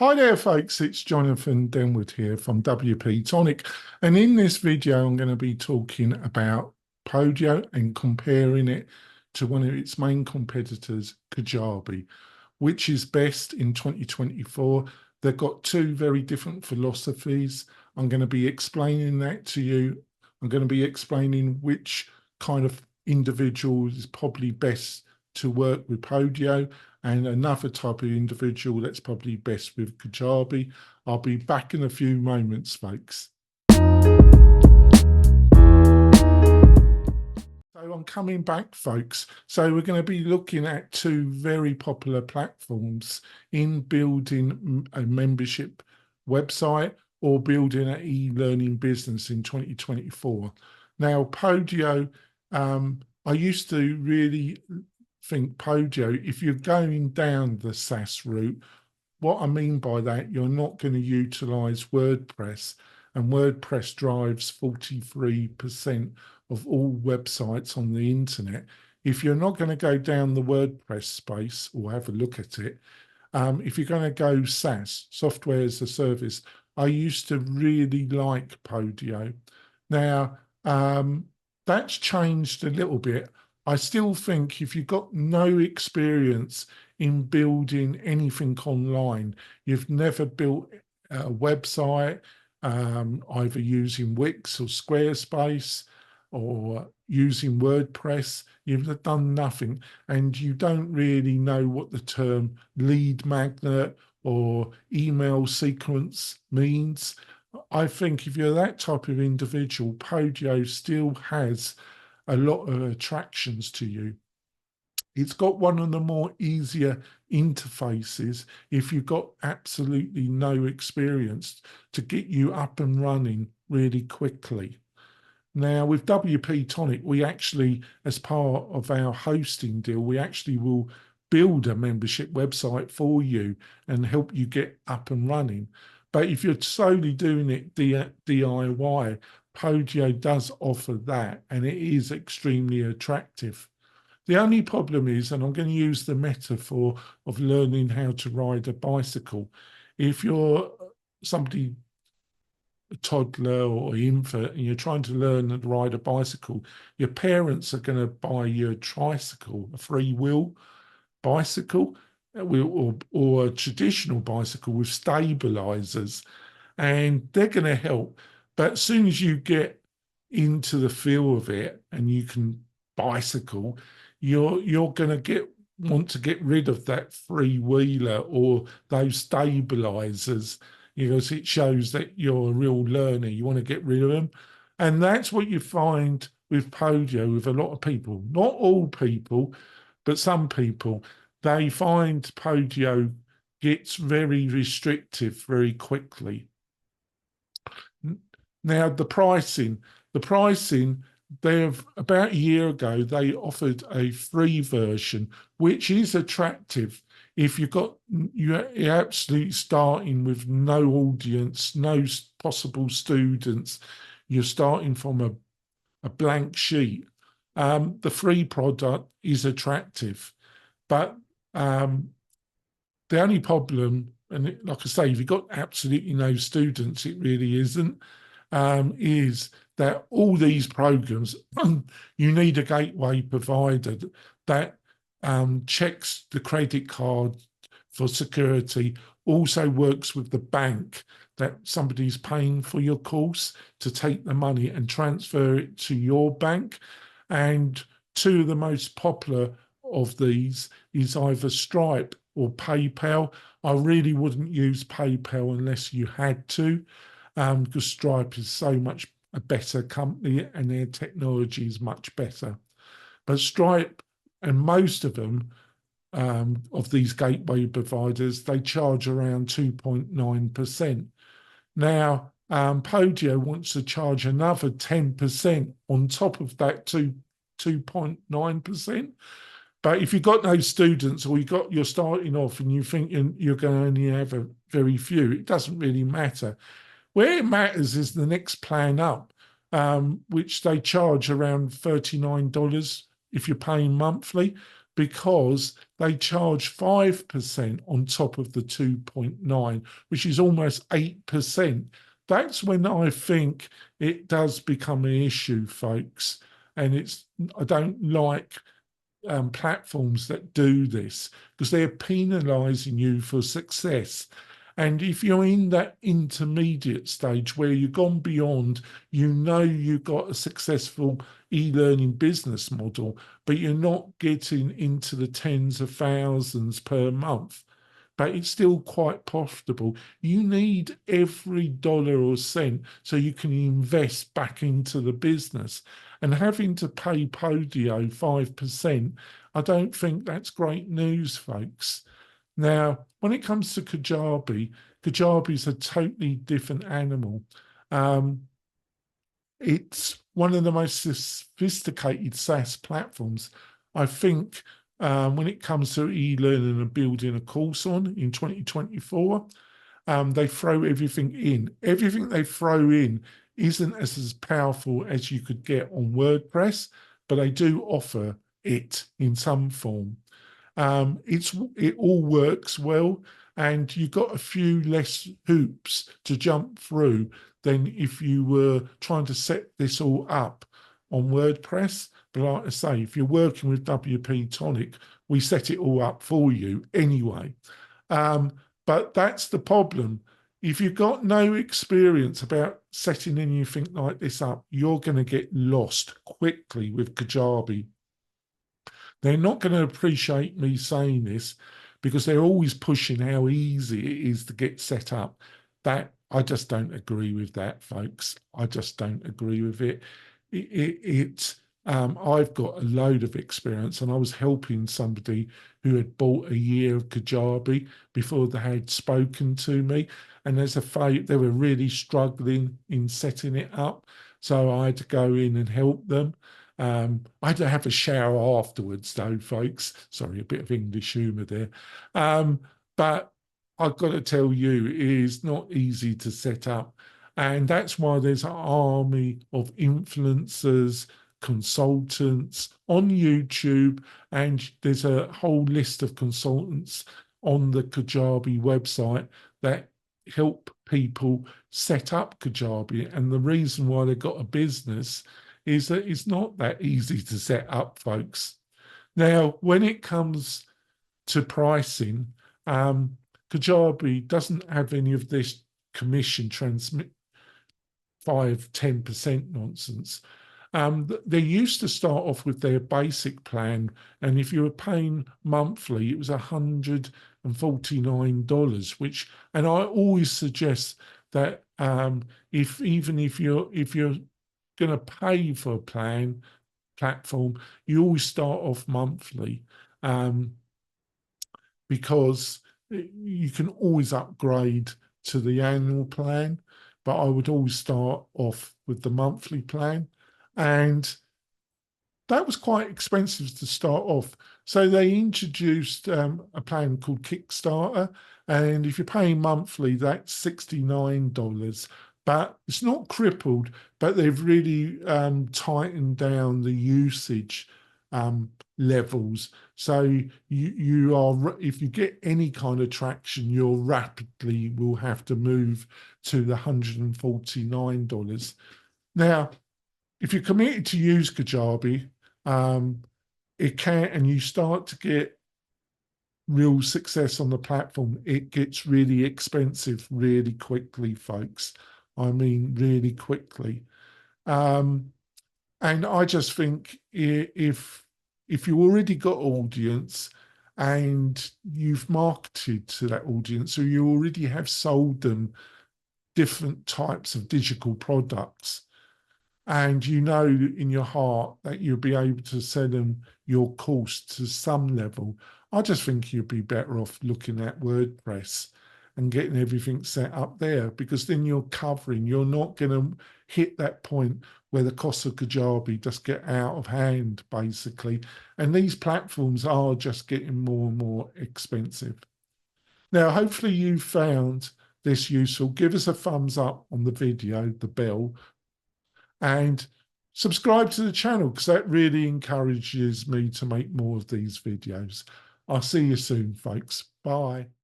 Hi there folks, it's Jonathan Denwood here from WP-Tonic, and in this video I'm going to be talking about Podia and comparing it to one of its main competitors, Kajabi. Which is best in 2024? They've got two very different philosophies. I'm going to be explaining that to you. I'm going to be explaining which kind of individual is probably best to work with Podio, and another type of individual that's probably best with Kajabi. I'll be back in a few moments, folks. So I'm coming back, folks. So we're going to be looking at two very popular platforms in building a membership website or building an e-learning business in 2024. Now, Podio, I used to really think Podio, if you're going down the SaaS route, what I mean by that, you're not going to utilize WordPress, and WordPress drives 43% of all websites on the internet. If you're not going to go down the WordPress space or have a look at it, if you're going to go SaaS, software as a service, I used to really like Podio. Now, that's changed a little bit. I still think if you've got no experience in building anything online, you've never built a website, either using Wix or Squarespace or using WordPress, you've done nothing, and you don't really know what the term lead magnet or email sequence means. I think if you're that type of individual, Podio still has a lot of attractions to you. It's got one of the more easier interfaces if you've got absolutely no experience to get you up and running really quickly. Now with WP-Tonic, we actually, as part of our hosting deal, we actually will build a membership website for you and help you get up and running. But if you're solely doing it DIY, Podio does offer that, and it is extremely attractive. The only problem is, and I'm going to use the metaphor of learning how to ride a bicycle. If you're somebody, a toddler or infant, and you're trying to learn to ride a bicycle, your parents are going to buy you a tricycle, a free-wheel bicycle, or a traditional bicycle with stabilizers, and they're going to help. But as soon as you get into the feel of it and you can bicycle, you're going to want to get rid of that free-wheeler or those stabilizers, because it shows that you're a real learner. You want to get rid of them. And that's what you find with Podio with a lot of people. Not all people, but some people. They find Podio gets very restrictive very quickly. Now, the pricing, they've about a year ago, they offered a free version, which is attractive. If you're absolutely starting with no audience, no possible students, you're starting from a blank sheet. The free product is attractive, but the only problem, and like I say, if you've got absolutely no students, it really isn't, is that all these programs, you need a gateway provider that checks the credit card for security, also works with the bank that somebody's paying for your course to take the money and transfer it to your bank. And two of the most popular of these is either Stripe or PayPal. I really wouldn't use PayPal unless you had to, because Stripe is so much a better company and their technology is much better. But Stripe and most of them, of these gateway providers, they charge around 2.9%. Now, Podio wants to charge another 10% on top of that 2.9%. But if you've got no students, or you're starting off and you think you're going to only have a very few, it doesn't really matter. Where it matters is the next plan up, which they charge around $39 if you're paying monthly. because they charge 5% on top of the 2.9, which is almost 8%. That's when I think it does become an issue, folks. And I don't like platforms that do this, because they're penalising you for success. And if you're in that intermediate stage where you've gone beyond, you've got a successful e-learning business model, but you're not getting into the tens of thousands per month, but it's still quite profitable. You need every dollar or cent so you can invest back into the business. And having to pay Podio 5%, I don't think that's great news, folks. Now, when it comes to Kajabi, Kajabi is a totally different animal. It's one of the most sophisticated SaaS platforms. I think when it comes to e-learning and building a course on in 2024, they throw everything in. Everything they throw in isn't as powerful as you could get on WordPress, but they do offer it in some form. It all works well, and you've got a few less hoops to jump through than if you were trying to set this all up on WordPress. But like I say, if you're working with WP-Tonic, we set it all up for you anyway. But that's the problem. If you've got no experience about setting anything like this up, you're going to get lost quickly with Kajabi. They're not going to appreciate me saying this, because they're always pushing how easy it is to get set up. That I just don't agree with that, folks. I just don't agree with it. I've got a load of experience, and I was helping somebody who had bought a year of Kajabi before they had spoken to me. And they were really struggling in setting it up. So I had to go in and help them. I had to have a shower afterwards, though, folks. Sorry, a bit of English humour there. But I've got to tell you, it is not easy to set up. And that's why there's an army of influencers, consultants on YouTube, and there's a whole list of consultants on the Kajabi website that help people set up Kajabi. And the reason why they've got a business is that it's not that easy to set up, folks. Now, when it comes to pricing, Kajabi doesn't have any of this commission transmit 5-10% nonsense. They used to start off with their basic plan, and if you were paying monthly, it was $149, and I always suggest that if you're going to pay for a platform, you always start off monthly, because you can always upgrade to the annual plan, but I would always start off with the monthly plan. And that was quite expensive to start off. So they introduced a plan called Kickstarter. And if you're paying monthly, that's $69. But it's not crippled, but they've really tightened down the usage levels. So you are, if you get any kind of traction, you'll rapidly will have to move to the $149. Now, if you're committed to use Kajabi, it can, and you start to get real success on the platform, it gets really expensive really quickly, folks. I mean, really quickly. And I just think if you already got audience and you've marketed to that audience, or you already have sold them different types of digital products, and you know in your heart that you'll be able to sell them your course to some level, I just think you'd be better off looking at WordPress and getting everything set up there, because then you're not going to hit that point where the cost of Kajabi just get out of hand, basically. And these platforms are just getting more and more expensive. Now, hopefully you found this useful. Give us a thumbs up on the video, the bell, and Subscribe to the channel because that really encourages me to make more of these videos. I'll see you soon, folks. Bye.